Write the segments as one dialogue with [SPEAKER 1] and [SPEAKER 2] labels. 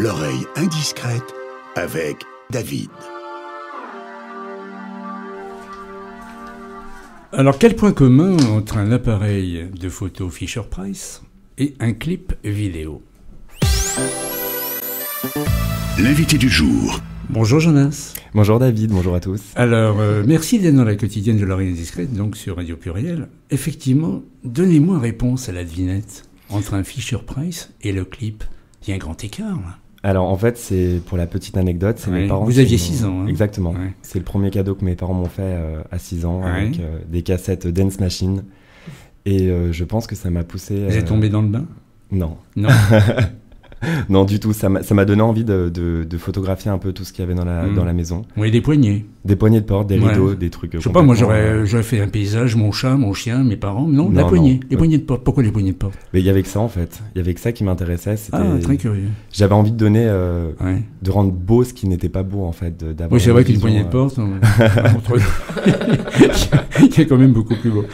[SPEAKER 1] L'oreille indiscrète avec David.
[SPEAKER 2] Alors, quel point commun entre un appareil de photo Fisher-Price et un clip vidéo?
[SPEAKER 1] L'invité du jour.
[SPEAKER 2] Bonjour Jonas.
[SPEAKER 3] Bonjour David, bonjour à tous.
[SPEAKER 2] Alors, merci d'être dans la quotidienne de l'oreille indiscrète, donc sur Radio Pluriel. Effectivement, donnez-moi réponse à la devinette. Entre un Fisher-Price et le clip, il y a un grand écart, là.
[SPEAKER 3] Alors en fait, c'est pour la petite anecdote, c'est mes parents.
[SPEAKER 2] Vous aviez 6 ans, hein.
[SPEAKER 3] Exactement.
[SPEAKER 2] Ouais.
[SPEAKER 3] C'est le premier cadeau que mes parents m'ont fait à 6 ans,
[SPEAKER 2] Ouais.
[SPEAKER 3] avec des cassettes Dance Machine. Et je pense que ça m'a poussé...
[SPEAKER 2] Vous êtes tombé dans le bain?
[SPEAKER 3] Non.
[SPEAKER 2] Non.
[SPEAKER 3] Non, du tout. Ça m'a donné envie de photographier un peu tout ce qu'il y avait dans la maison.
[SPEAKER 2] Oui, des poignées.
[SPEAKER 3] Des poignées de porte, des rideaux, des trucs...
[SPEAKER 2] Je sais pas, moi j'aurais fait un paysage, mon chat, mon chien, mes parents. Non, la poignée. Les poignées de porte. Pourquoi les poignées de porte?
[SPEAKER 3] Mais il y avait que ça en fait. Il y avait que ça qui m'intéressait. C'était...
[SPEAKER 2] Ah, très curieux.
[SPEAKER 3] J'avais envie de donner...
[SPEAKER 2] Ouais.
[SPEAKER 3] de rendre beau ce qui n'était pas beau en fait. D'avoir
[SPEAKER 2] Oui, c'est vrai qu'une
[SPEAKER 3] vision,
[SPEAKER 2] poignée de porte, il y a quand même beaucoup plus beau.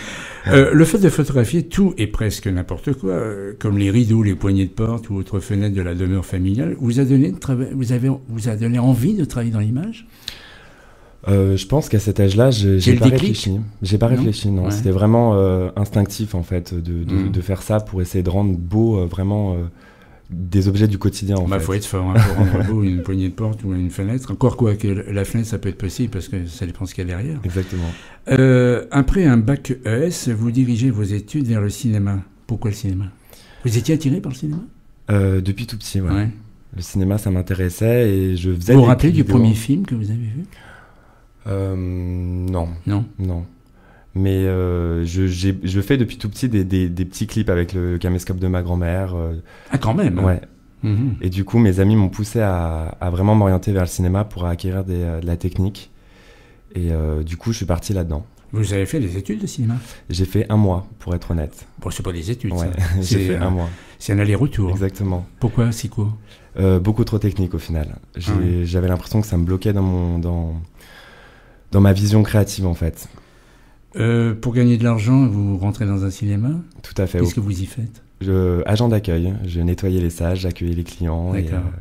[SPEAKER 2] Le fait de photographier tout et presque n'importe quoi, comme les rideaux, les poignées de porte ou autres fenêtres de la demeure familiale, vous a donné envie de travailler dans l'image?
[SPEAKER 3] Je pense qu'à cet âge-là, j'ai pas réfléchi. J'ai pas réfléchi, non.
[SPEAKER 2] Ouais.
[SPEAKER 3] C'était vraiment instinctif en fait de faire ça pour essayer de rendre beau vraiment des objets du quotidien en fait.
[SPEAKER 2] Faut être fort pour rendre beau une poignée de porte ou une fenêtre. Encore quoi que la fenêtre, ça peut être possible parce que ça dépend ce qu'il y a derrière.
[SPEAKER 3] Exactement.
[SPEAKER 2] Après un bac ES, vous dirigez vos études vers le cinéma. Pourquoi le cinéma? Vous étiez attiré par le cinéma?
[SPEAKER 3] Depuis tout petit, ouais. Le cinéma, ça m'intéressait et je faisais.
[SPEAKER 2] Vous vous rappelez du premier film que vous avez vu?
[SPEAKER 3] Non.
[SPEAKER 2] Non.
[SPEAKER 3] Mais je fais depuis tout petit des petits clips avec le caméscope de ma grand-mère.
[SPEAKER 2] Ah, quand même.
[SPEAKER 3] Ouais.
[SPEAKER 2] Mm-hmm.
[SPEAKER 3] Et du coup, mes amis m'ont poussé à vraiment m'orienter vers le cinéma pour acquérir de la technique. Et du coup, je suis parti là-dedans.
[SPEAKER 2] Vous avez fait des études de cinéma?
[SPEAKER 3] J'ai fait 1 mois, pour être honnête.
[SPEAKER 2] Bon, c'est pas des études,
[SPEAKER 3] Ouais,
[SPEAKER 2] ça.
[SPEAKER 3] j'ai fait 1 mois.
[SPEAKER 2] C'est un aller-retour.
[SPEAKER 3] Exactement.
[SPEAKER 2] Pourquoi si court?
[SPEAKER 3] Beaucoup trop technique au final. J'avais l'impression que ça me bloquait dans ma vision créative en fait.
[SPEAKER 2] Pour gagner de l'argent, vous rentrez dans un cinéma?
[SPEAKER 3] Tout à fait.
[SPEAKER 2] Qu'est-ce que vous y faites?
[SPEAKER 3] Agent d'accueil, je nettoyais les salles, j'accueillais les clients.
[SPEAKER 2] D'accord.
[SPEAKER 3] Et,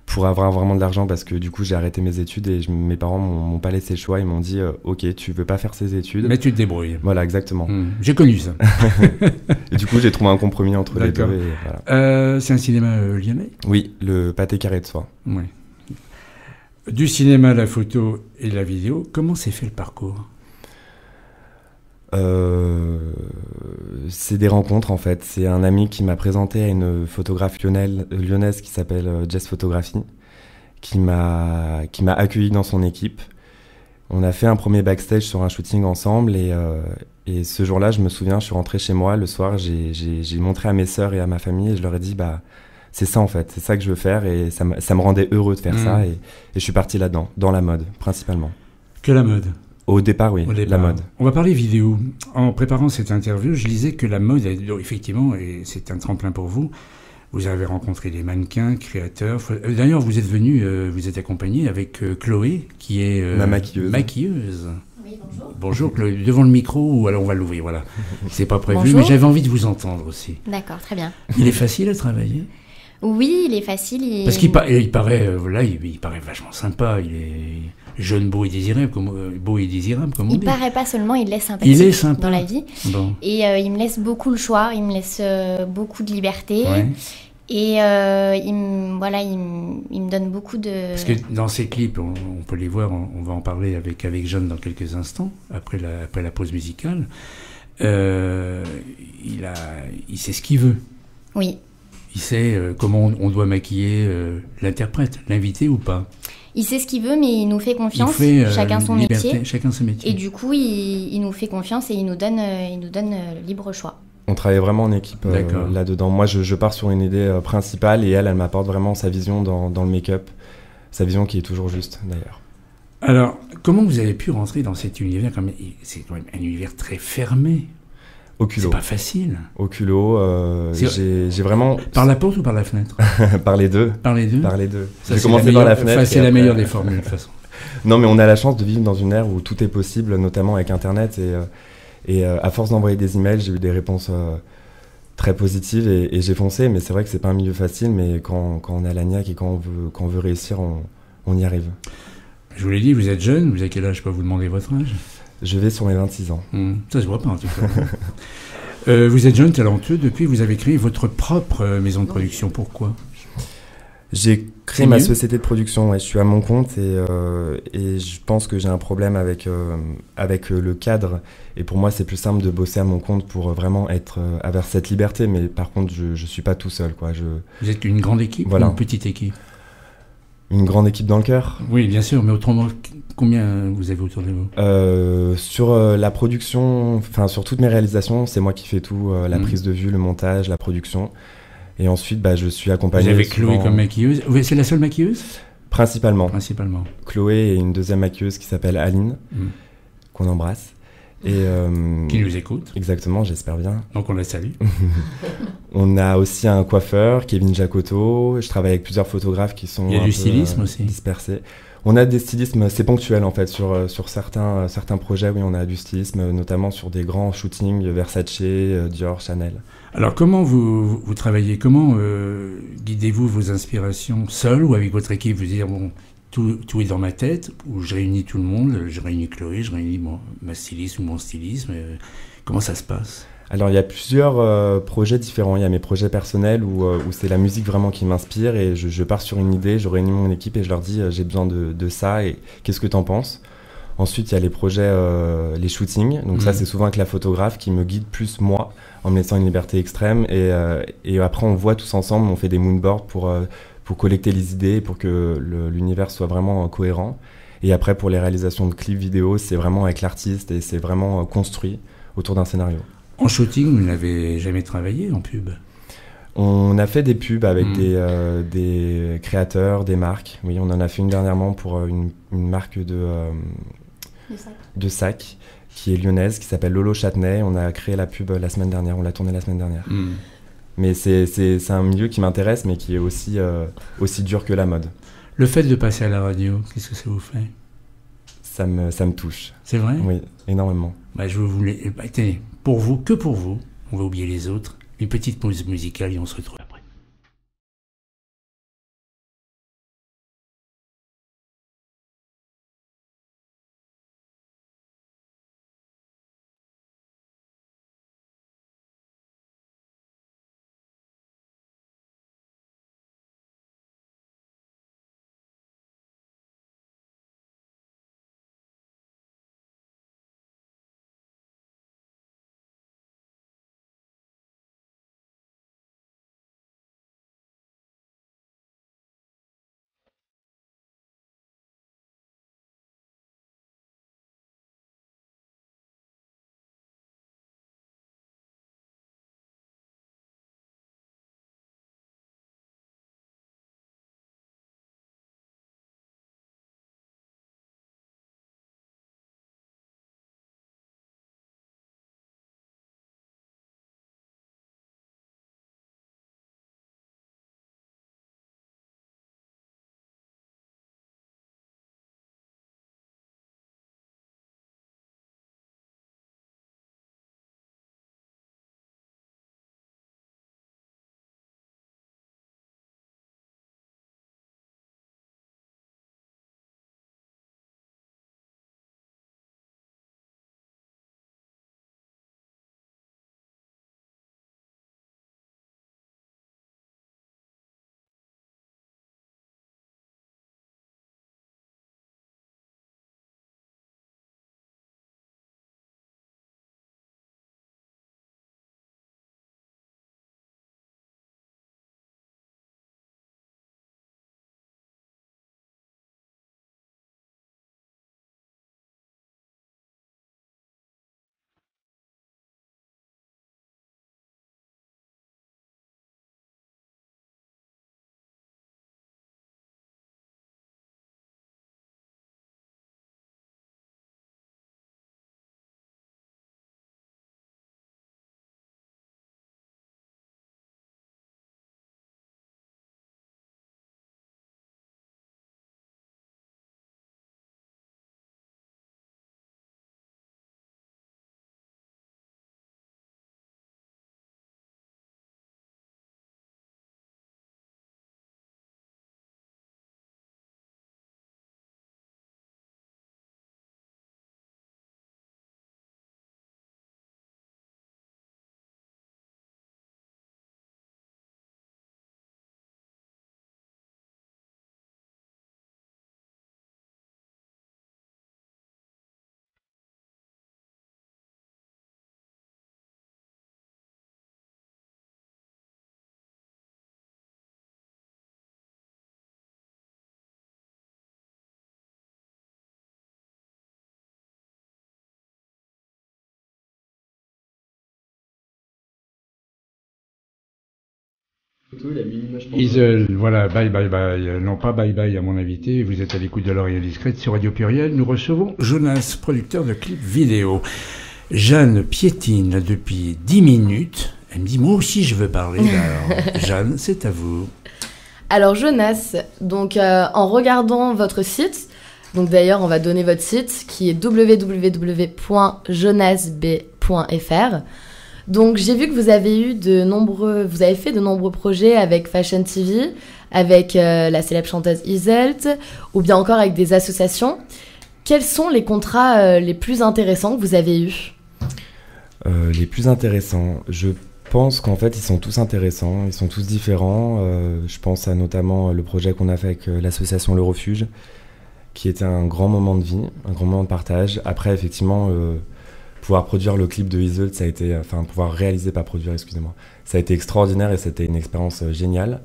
[SPEAKER 3] pour avoir vraiment de l'argent, parce que du coup j'ai arrêté mes études et mes parents m'ont pas laissé le choix, ils m'ont dit ok, tu veux pas faire ces études.
[SPEAKER 2] Mais tu te débrouilles.
[SPEAKER 3] Voilà, exactement.
[SPEAKER 2] J'ai connu ça.
[SPEAKER 3] Et du coup j'ai trouvé un compromis entre les deux. Et voilà.
[SPEAKER 2] C'est un cinéma lyonnais?
[SPEAKER 3] Oui, le Pâté Carré de Soie.
[SPEAKER 2] Oui. Du cinéma à la photo et la vidéo, comment s'est fait le parcours?
[SPEAKER 3] C'est des rencontres en fait. C'est un ami qui m'a présenté à une photographe lyonnaise qui s'appelle Jess Photographie, qui m'a accueilli dans son équipe. On a fait un premier backstage sur un shooting ensemble et ce jour-là, je me souviens, je suis rentré chez moi le soir, j'ai montré à mes sœurs et à ma famille et je leur ai dit c'est ça en fait, c'est ça que je veux faire et ça me rendait heureux de faire ça et je suis parti là-dedans, dans la mode principalement.
[SPEAKER 2] Que la mode?
[SPEAKER 3] Au départ, oui, la mode.
[SPEAKER 2] On va parler vidéo. En préparant cette interview, je disais que la mode, effectivement, et c'est un tremplin pour vous. Vous avez rencontré des mannequins, créateurs. D'ailleurs, vous êtes accompagné avec Chloé, qui est
[SPEAKER 3] ma maquilleuse.
[SPEAKER 2] Oui, bonjour. Bonjour Chloé, devant le micro, ou alors on va l'ouvrir, voilà. C'est pas prévu,
[SPEAKER 4] Bonjour.
[SPEAKER 2] mais j'avais envie de vous entendre aussi.
[SPEAKER 4] D'accord, très bien.
[SPEAKER 2] Il est facile à travailler?
[SPEAKER 4] Oui, il est facile.
[SPEAKER 2] Parce qu'il paraît vachement sympa. Il est jeune, beau et désirable, comme on dit.
[SPEAKER 4] Il paraît pas seulement, il laisse sympathique
[SPEAKER 2] Il est sympa
[SPEAKER 4] dans la vie.
[SPEAKER 2] Bon.
[SPEAKER 4] Et il me laisse beaucoup le choix, il me laisse beaucoup de liberté.
[SPEAKER 2] Ouais.
[SPEAKER 4] Et il me donne beaucoup de...
[SPEAKER 2] Parce que dans ces clips, on peut les voir, on va en parler avec Jeanne dans quelques instants, après la pause musicale. Il sait ce qu'il veut.
[SPEAKER 4] Oui.
[SPEAKER 2] Il sait comment on doit maquiller l'interprète, l'invité ou pas.
[SPEAKER 4] Il sait ce qu'il veut, mais il nous fait confiance, chacun son métier.
[SPEAKER 2] Chacun son métier.
[SPEAKER 4] Et du coup, il nous fait confiance et il nous donne libre choix.
[SPEAKER 3] On travaille vraiment en équipe là-dedans. Moi, je pars sur une idée principale et elle m'apporte vraiment sa vision dans le make-up, sa vision qui est toujours juste d'ailleurs.
[SPEAKER 2] Alors, comment vous avez pu rentrer dans cet univers? C'est quand même un univers très fermé.
[SPEAKER 3] Au culot.
[SPEAKER 2] C'est pas facile.
[SPEAKER 3] Au culot, j'ai vraiment...
[SPEAKER 2] Par la porte ou par la fenêtre?
[SPEAKER 3] Par les deux.
[SPEAKER 2] Par les deux?
[SPEAKER 3] Par les deux.
[SPEAKER 2] Ça,
[SPEAKER 3] j'ai commencé par la fenêtre.
[SPEAKER 2] Enfin, c'est la meilleure des formules, de toute façon.
[SPEAKER 3] Non, mais on a la chance de vivre dans une ère où tout est possible, notamment avec Internet. Et à force d'envoyer des emails, j'ai eu des réponses très positive et j'ai foncé, mais c'est vrai que c'est pas un milieu facile, mais quand on est à l'ANIAC et quand on veut réussir, on y arrive.
[SPEAKER 2] Je vous l'ai dit, vous êtes jeune, vous avez quel âge? Je peux vous demander votre âge?
[SPEAKER 3] Je vais sur mes 26 ans.
[SPEAKER 2] Ça se voit pas en tout cas. Vous êtes jeune, talentueux, depuis vous avez créé votre propre maison de production. Pourquoi?
[SPEAKER 3] J'ai créé ma société de production, ouais. Je suis à mon compte et je pense que j'ai un problème avec le cadre. Et pour moi, c'est plus simple de bosser à mon compte pour vraiment être avoir cette liberté. Mais par contre, je suis pas tout seul, quoi.
[SPEAKER 2] Vous êtes une grande équipe,
[SPEAKER 3] voilà.
[SPEAKER 2] Ou une petite équipe?
[SPEAKER 3] Une grande équipe dans le cœur.
[SPEAKER 2] Oui, bien sûr, mais autrement, combien vous avez autour de vous?
[SPEAKER 3] Sur la production, enfin sur toutes mes réalisations, c'est moi qui fais tout, la prise de vue, le montage, la production. Et ensuite, je suis accompagné.
[SPEAKER 2] Vous avez Chloé comme maquilleuse. C'est la seule maquilleuse?
[SPEAKER 3] Principalement. Chloé et une deuxième maquilleuse qui s'appelle Aline, qu'on embrasse. Et,
[SPEAKER 2] qui nous écoute.
[SPEAKER 3] Exactement, j'espère bien.
[SPEAKER 2] Donc on la salue.
[SPEAKER 3] On a aussi un coiffeur, Kevin Jacoto. Je travaille avec plusieurs photographes qui sont.
[SPEAKER 2] Il y a du stylisme aussi.
[SPEAKER 3] Dispersés. On a des stylismes, c'est ponctuel en fait, sur certains projets, oui, on a du stylisme, notamment sur des grands shootings, Versace, Dior, Chanel.
[SPEAKER 2] Alors comment vous travaillez? Comment guidez-vous vos inspirations? Seul ou avec votre équipe? Vous dire, bon, tout est dans ma tête, ou je réunis tout le monde, je réunis Chloé, je réunis ma styliste ou mon stylisme. Comment ça se passe?
[SPEAKER 3] Alors il y a plusieurs projets différents. Il y a mes projets personnels où c'est la musique vraiment qui m'inspire et je pars sur une idée, je réunis mon équipe et je leur dis j'ai besoin de ça et qu'est-ce que t'en penses? Ensuite il y a les projets, les shootings. Donc ça c'est souvent avec la photographe qui me guide plus moi en me laissant une liberté extrême et après on voit tous ensemble, on fait des moodboards pour collecter les idées, pour que l'univers soit vraiment cohérent. Et après pour les réalisations de clips vidéo, c'est vraiment avec l'artiste et c'est vraiment construit autour d'un scénario.
[SPEAKER 2] En shooting, vous n'avez jamais travaillé en pub?
[SPEAKER 3] On a fait des pubs avec des créateurs, des marques. Oui, on en a fait une dernièrement pour une marque de sacs qui est lyonnaise, qui s'appelle Lolo Châtenay. On a créé la pub la semaine dernière, on l'a tournée la semaine dernière. Mais c'est un milieu qui m'intéresse, mais qui est aussi dur que la mode.
[SPEAKER 2] Le fait de passer à la radio, qu'est-ce que ça vous fait?
[SPEAKER 3] Ça me touche.
[SPEAKER 2] C'est vrai?
[SPEAKER 3] Oui, énormément.
[SPEAKER 2] Je voulais... tenez, pour vous, on va oublier les autres, une petite pause musicale et on se retrouve après. Isel, voilà, bye bye bye. Non, pas bye bye à mon invité. Vous êtes à l'écoute de l'Oreille Indiscrète sur Radio Pluriel. Nous recevons Jonas, producteur de clips vidéo. Jeanne piétine depuis 10 minutes. Elle me dit, moi aussi je veux parler. Alors, Jeanne, c'est à vous.
[SPEAKER 5] Alors Jonas, donc en regardant votre site, donc d'ailleurs on va donner votre site qui est www.jonasb.fr. Donc j'ai vu que vous avez fait de nombreux projets avec Fashion TV, avec la célèbre chanteuse Iselt, ou bien encore avec des associations. Quels sont les contrats les plus intéressants que vous avez eus ?
[SPEAKER 3] Les plus intéressants, je pense qu'en fait ils sont tous intéressants, ils sont tous différents. Je pense à notamment le projet qu'on a fait avec l'association Le Refuge, qui était un grand moment de vie, un grand moment de partage. Après effectivement... pouvoir produire le clip de Iselt, ça a été, pouvoir réaliser, pas produire, excusez-moi, ça a été extraordinaire et c'était une expérience géniale.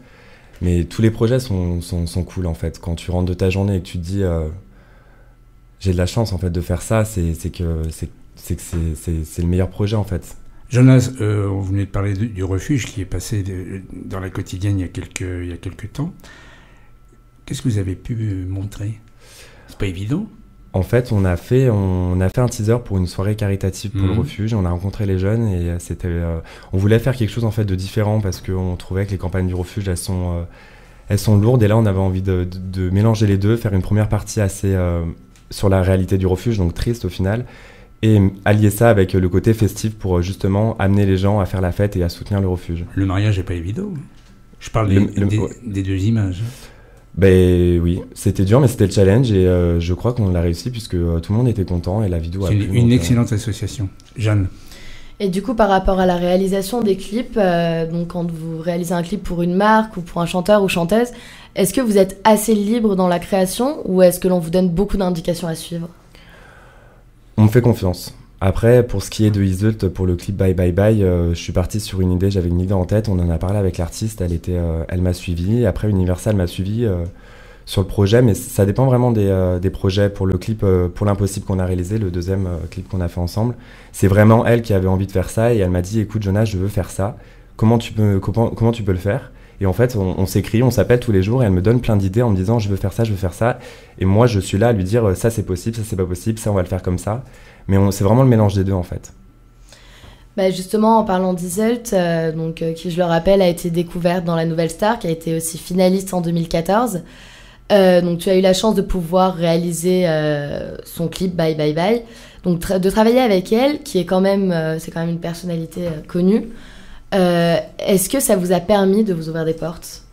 [SPEAKER 3] Mais tous les projets sont cool en fait. Quand tu rentres de ta journée et que tu te dis, j'ai de la chance en fait de faire ça, c'est que c'est le meilleur projet en fait.
[SPEAKER 2] Jonas, on venait de parler du refuge qui est passé dans la quotidienne il y a quelques temps. Qu'est-ce que vous avez pu montrer ? C'est pas évident.
[SPEAKER 3] En fait, on a fait un teaser pour une soirée caritative pour le refuge. On a rencontré les jeunes et on voulait faire quelque chose en fait de différent parce qu'on trouvait que les campagnes du refuge elles sont lourdes et là on avait envie de mélanger les deux, faire une première partie assez sur la réalité du refuge, donc triste au final, et allier ça avec le côté festif pour justement amener les gens à faire la fête et à soutenir le refuge.
[SPEAKER 2] Le mariage n'est pas évident. Je parle des deux images.
[SPEAKER 3] Ben oui, c'était dur, mais c'était le challenge et je crois qu'on l'a réussi puisque tout le monde était content et la vidéo a plu.
[SPEAKER 2] C'est une excellente association. Jeanne.
[SPEAKER 5] Et du coup, par rapport à la réalisation des clips, donc quand vous réalisez un clip pour une marque ou pour un chanteur ou chanteuse, est-ce que vous êtes assez libre dans la création ou est-ce que l'on vous donne beaucoup d'indications à suivre ?
[SPEAKER 3] On me fait confiance. Après, pour ce qui est de Iselt, pour le clip Bye Bye Bye, je suis parti sur une idée, j'avais une idée en tête, on en a parlé avec l'artiste, elle m'a suivi. Après, Universal m'a suivi sur le projet, mais ça dépend vraiment des projets. Pour le clip Pour l'Impossible qu'on a réalisé, le deuxième clip qu'on a fait ensemble, c'est vraiment elle qui avait envie de faire ça et elle m'a dit, écoute Jonas, je veux faire ça, comment tu peux le faire ? Et en fait, on s'écrit, on s'appelle tous les jours et elle me donne plein d'idées en me disant, je veux faire ça. Et moi, je suis là à lui dire, ça c'est possible, ça c'est pas possible, ça on va le faire comme ça. Mais c'est vraiment le mélange des deux en fait.
[SPEAKER 5] Bah justement, en parlant d'Iselt, qui je le rappelle a été découverte dans La Nouvelle Star, qui a été aussi finaliste en 2014. Donc tu as eu la chance de pouvoir réaliser son clip Bye Bye Bye. Donc de travailler avec elle, qui est quand même, c'est quand même une personnalité connue. Est-ce que ça vous a permis de vous ouvrir des portes ?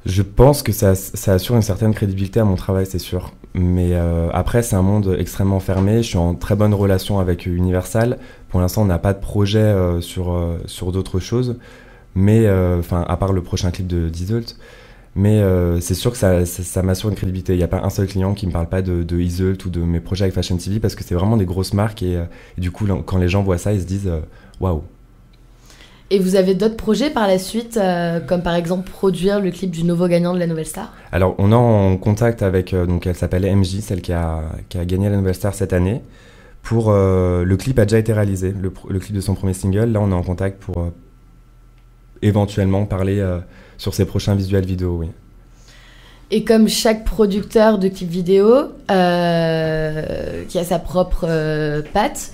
[SPEAKER 3] Je pense que ça assure une certaine crédibilité à mon travail, c'est sûr. Mais après, c'est un monde extrêmement fermé. Je suis en très bonne relation avec Universal. Pour l'instant, on n'a pas de projet sur d'autres choses. Mais, à part le prochain clip d'Iselt. Mais c'est sûr que ça m'assure une crédibilité. Il n'y a pas un seul client qui ne me parle pas de Iselt ou de mes projets avec Fashion TV parce que c'est vraiment des grosses marques. Et du coup, quand les gens voient ça, ils se disent « Waouh !»
[SPEAKER 5] Et vous avez d'autres projets par la suite, comme par exemple produire le clip du nouveau gagnant de La Nouvelle Star ?
[SPEAKER 3] Alors, on est en contact avec, elle s'appelle MJ, celle qui a gagné La Nouvelle Star cette année. Le clip a déjà été réalisé, le clip de son premier single. Là, on est en contact pour éventuellement parler sur ses prochains visuels vidéo, oui.
[SPEAKER 5] Et comme chaque producteur de clip vidéo qui a sa propre patte,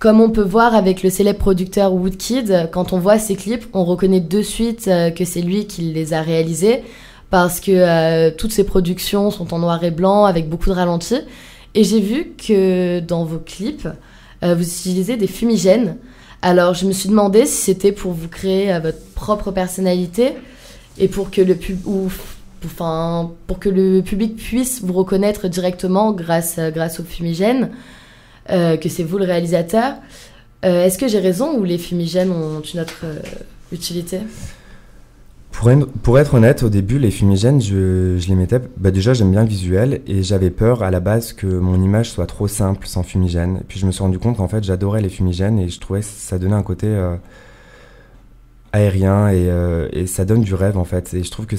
[SPEAKER 5] comme on peut voir avec le célèbre producteur Woodkid, quand on voit ses clips, on reconnaît de suite que c'est lui qui les a réalisés parce que toutes ses productions sont en noir et blanc avec beaucoup de ralentis. Et j'ai vu que dans vos clips, vous utilisez des fumigènes. Alors je me suis demandé si c'était pour vous créer votre propre personnalité et pour que le public puisse vous reconnaître directement grâce aux fumigènes. Que c'est vous le réalisateur. Est-ce que j'ai raison ou les fumigènes ont une autre utilité ?
[SPEAKER 3] Pour être honnête, au début, les fumigènes, je les mettais... déjà, j'aime bien le visuel et j'avais peur à la base que mon image soit trop simple sans fumigènes. Et puis je me suis rendu compte qu'en fait, j'adorais les fumigènes et je trouvais que ça donnait un côté aérien et ça donne du rêve en fait. Et je trouve que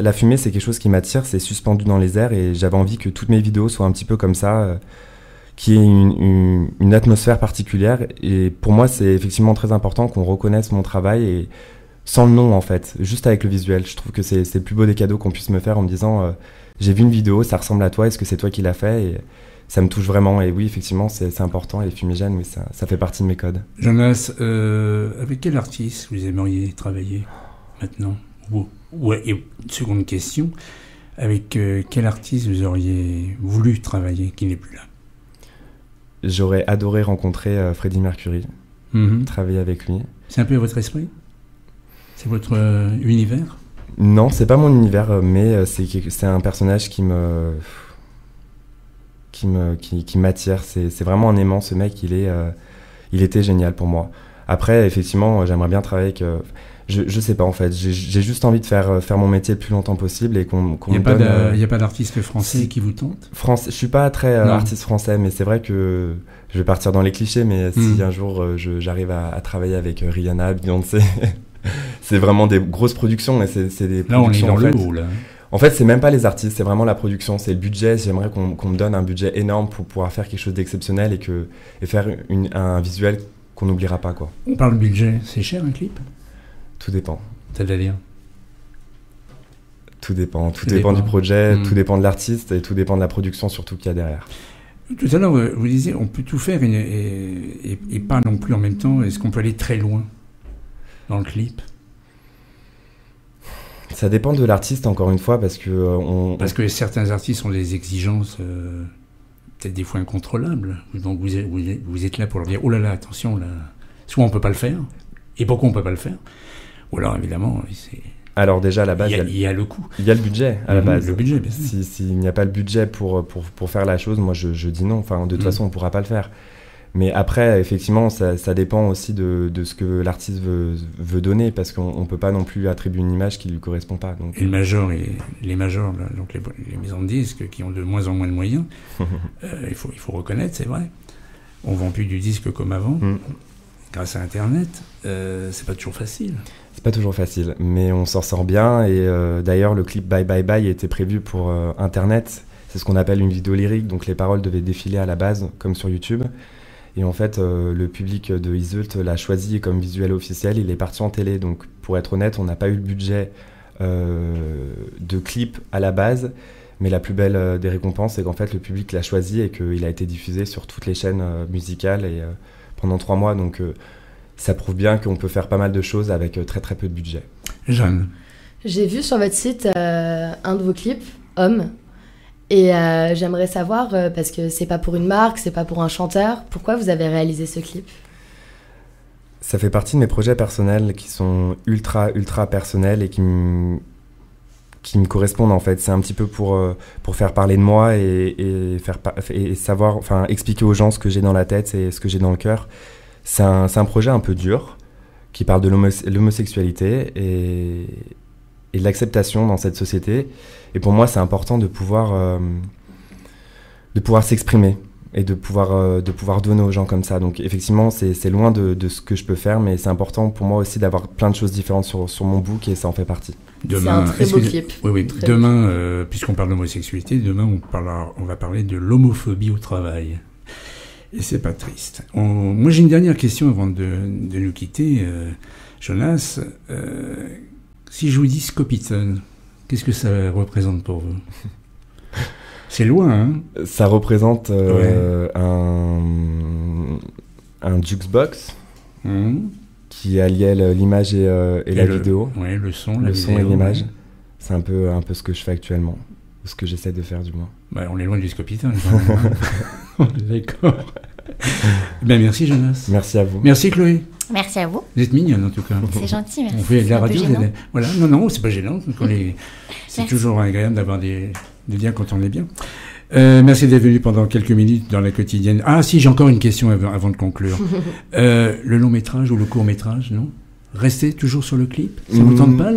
[SPEAKER 3] la fumée, c'est quelque chose qui m'attire, c'est suspendu dans les airs et j'avais envie que toutes mes vidéos soient un petit peu comme ça. Qui est une atmosphère particulière. Et pour moi, c'est effectivement très important qu'on reconnaisse mon travail et sans le nom en fait, juste avec le visuel. Je trouve que c'est le plus beau des cadeaux qu'on puisse me faire en me disant j'ai vu une vidéo, ça ressemble à toi, est-ce que c'est toi qui l'as fait? Et ça me touche vraiment. Et oui, effectivement, c'est important. Et les fumigènes, oui, ça fait partie de mes codes.
[SPEAKER 2] Jonas, avec quel artiste vous aimeriez travailler maintenant? Et une seconde question, avec quel artiste vous auriez voulu travailler qui n'est plus là?
[SPEAKER 3] J'aurais adoré rencontrer Freddie Mercury, travailler avec lui. C'est
[SPEAKER 2] un peu votre esprit? C'est votre univers?
[SPEAKER 3] Non, c'est pas mon univers, mais c'est un personnage qui m'attire. C'est vraiment un aimant, ce mec. Il était génial pour moi. Après, effectivement, j'aimerais bien travailler avec... je sais pas, en fait. J'ai juste envie de faire mon métier le plus longtemps possible et qu'on me donne...
[SPEAKER 2] Il n'y a pas d'artiste français qui vous tente?
[SPEAKER 3] Je suis pas très artiste français, mais c'est vrai que je vais partir dans les clichés, mais si un jour j'arrive à travailler avec Rihanna, Beyoncé... c'est vraiment des grosses productions, et c'est des productions...
[SPEAKER 2] Là, on est dans le haut, là.
[SPEAKER 3] En fait, c'est même pas les artistes, c'est vraiment la production, c'est le budget. J'aimerais qu'on me donne un budget énorme pour pouvoir faire quelque chose d'exceptionnel et faire un visuel qu'on n'oubliera pas, quoi.
[SPEAKER 2] On parle de budget, c'est cher un clip?
[SPEAKER 3] Tout dépend.
[SPEAKER 2] C'est-à-dire?
[SPEAKER 3] Tout dépend du projet, tout dépend de l'artiste et tout dépend de la production surtout qu'il y a derrière.
[SPEAKER 2] Tout à l'heure, vous disiez, on peut tout faire et pas non plus en même temps. Est-ce qu'on peut aller très loin dans le clip?
[SPEAKER 3] Ça dépend de l'artiste, encore une fois, parce que
[SPEAKER 2] certains artistes ont des exigences peut-être des fois incontrôlables. Donc vous êtes là pour leur dire, oh là là, attention, là, soit on peut pas le faire, et pourquoi on peut pas le faire? Ou alors, évidemment, c'est...
[SPEAKER 3] Alors déjà, à la base,
[SPEAKER 2] il y a le coût.
[SPEAKER 3] Il y a le budget, à la base.
[SPEAKER 2] Le budget, bien sûr.
[SPEAKER 3] S'il n'y a pas le budget pour faire la chose, moi, je dis non. Enfin, de toute façon, on pourra pas le faire. Mais après, effectivement, ça dépend aussi de ce que l'artiste veut donner, parce qu'on ne peut pas non plus attribuer une image qui ne lui correspond pas. Donc...
[SPEAKER 2] Et les majors, là, donc les maisons de disques qui ont de moins en moins de moyens, il faut reconnaître, c'est vrai. On ne vend plus du disque comme avant. Grâce à Internet, c'est pas toujours facile.
[SPEAKER 3] C'est pas toujours facile, mais on s'en sort bien. Et d'ailleurs, le clip Bye Bye Bye était prévu pour Internet. C'est ce qu'on appelle une vidéo lyrique, donc les paroles devaient défiler à la base, comme sur YouTube. Et en fait, le public de Iseult l'a choisi comme visuel officiel. Il est parti en télé. Donc, pour être honnête, on n'a pas eu le budget de clip à la base. Mais la plus belle des récompenses, c'est qu'en fait, le public l'a choisi et qu'il a été diffusé sur toutes les chaînes musicales et, pendant 3 mois. Donc, ça prouve bien qu'on peut faire pas mal de choses avec très très peu de budget.
[SPEAKER 2] Jeanne?
[SPEAKER 5] J'ai vu sur votre site un de vos clips, Homme. Et j'aimerais savoir, parce que c'est pas pour une marque, c'est pas pour un chanteur, pourquoi vous avez réalisé ce clip?
[SPEAKER 3] Ça fait partie de mes projets personnels qui sont ultra personnels et qui me correspondent en fait. C'est un petit peu pour faire parler de moi et savoir, enfin expliquer aux gens ce que j'ai dans la tête et ce que j'ai dans le cœur. C'est un projet un peu dur qui parle de l'homosexualité et de l'acceptation dans cette société. Et pour moi, c'est important de pouvoir s'exprimer et de pouvoir donner aux gens comme ça. Donc effectivement, c'est loin de ce que je peux faire, mais c'est important pour moi aussi d'avoir plein de choses différentes sur mon book et ça en fait partie.
[SPEAKER 5] Demain, c'est un très beau clip.
[SPEAKER 2] Oui. Demain, puisqu'on parle d'homosexualité, demain on va parler de l'homophobie au travail. Et c'est pas triste. Moi, j'ai une dernière question avant de nous quitter. Jonas, si je vous dis Scopitone, qu'est-ce que ça représente pour vous? C'est loin, hein?
[SPEAKER 3] Ça représente un jukebox qui alliait l'image et la vidéo.
[SPEAKER 2] Oui, le son
[SPEAKER 3] et l'image. C'est un peu ce que je fais actuellement, ce que j'essaie de faire du moins.
[SPEAKER 2] Bah, on est loin du Scopitone. D'accord. Ben, merci Jonas.
[SPEAKER 3] Merci à vous.
[SPEAKER 2] Merci Chloé.
[SPEAKER 4] Merci à vous.
[SPEAKER 2] Vous êtes mignonne en tout cas.
[SPEAKER 4] C'est gentil, merci.
[SPEAKER 2] On fait de la radio. Voilà, non, c'est pas gênant. C'est toujours agréable d'avoir de dire quand on est bien. Merci d'être venu pendant quelques minutes dans la quotidienne. Ah si, j'ai encore une question avant de conclure. Le long métrage ou le court métrage, non? Restez toujours sur le clip? Ça vous tente pas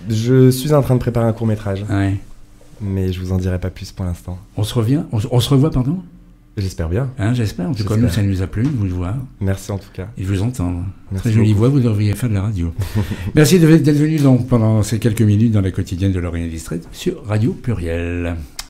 [SPEAKER 3] Je suis en train de préparer un court métrage.
[SPEAKER 2] Ouais.
[SPEAKER 3] Mais je vous en dirai pas plus pour l'instant.
[SPEAKER 2] On se revoit, pardon?
[SPEAKER 3] J'espère bien.
[SPEAKER 2] J'espère. En tout cas, nous, ça nous a plu de vous voir.
[SPEAKER 3] Merci en tout cas.
[SPEAKER 2] Et de vous entendre.
[SPEAKER 3] Merci
[SPEAKER 2] Très jolie
[SPEAKER 3] beaucoup.
[SPEAKER 2] voix, vous devriez faire de la radio. Merci d'être venu pendant ces quelques minutes dans la quotidienne de L'Oreille Distraite sur Radio Pluriel.